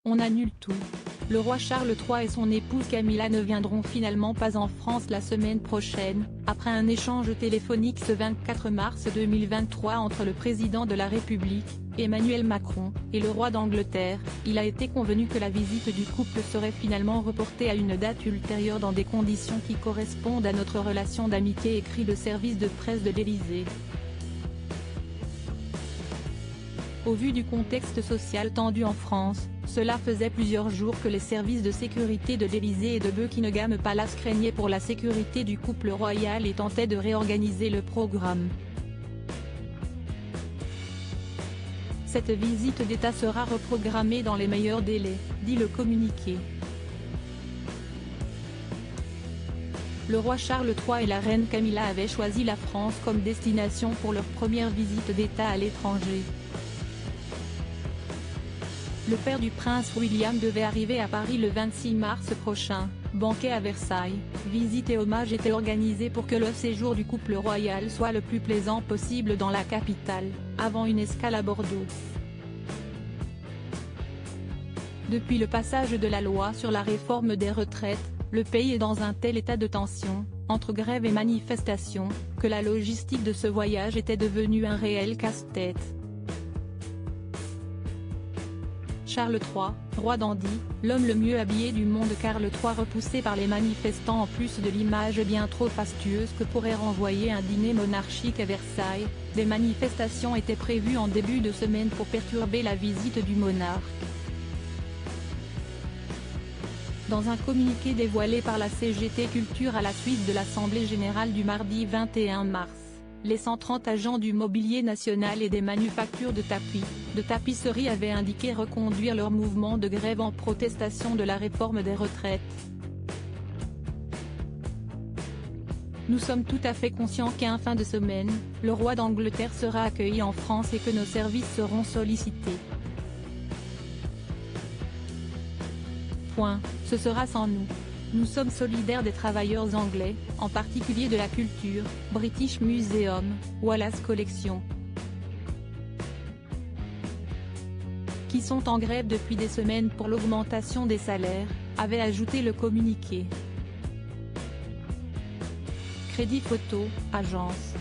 On annule tout. Le roi Charles III et son épouse Camilla ne viendront finalement pas en France la semaine prochaine, après un échange téléphonique ce 24 mars 2023 entre le président de la République, Emmanuel Macron, et le roi d'Angleterre. Il a été convenu que la visite du couple serait finalement reportée à une date ultérieure dans des conditions qui correspondent à notre relation d'amitié, écrit le service de presse de l'Élysée. Au vu du contexte social tendu en France, cela faisait plusieurs jours que les services de sécurité de l'Élysée et de Buckingham Palace craignaient pour la sécurité du couple royal et tentaient de réorganiser le programme. Cette visite d'État sera reprogrammée dans les meilleurs délais, dit le communiqué. Le roi Charles III et la reine Camilla avaient choisi la France comme destination pour leur première visite d'État à l'étranger. Le père du prince William devait arriver à Paris le 26 mars prochain. Banquet à Versailles, visite et hommage étaient organisés pour que le séjour du couple royal soit le plus plaisant possible dans la capitale, avant une escale à Bordeaux. Depuis le passage de la loi sur la réforme des retraites, le pays est dans un tel état de tension, entre grève et manifestation, que la logistique de ce voyage était devenue un réel casse-tête. Charles III, roi dandy, l'homme le mieux habillé du monde. Karl III repoussé par les manifestants. En plus de l'image bien trop fastueuse que pourrait renvoyer un dîner monarchique à Versailles, des manifestations étaient prévues en début de semaine pour perturber la visite du monarque. Dans un communiqué dévoilé par la CGT Culture à la suite de l'Assemblée générale du mardi 21 mars, les 130 agents du mobilier national et des manufactures de tapisserie avaient indiqué reconduire leur mouvement de grève en protestation de la réforme des retraites. Nous sommes tout à fait conscients qu'en fin de semaine, le roi d'Angleterre sera accueilli en France et que nos services seront sollicités. Ce sera sans nous. Nous sommes solidaires des travailleurs anglais, en particulier de la culture, British Museum, Wallace Collection, qui sont en grève depuis des semaines pour l'augmentation des salaires, avait ajouté le communiqué. Crédit Photo, agence.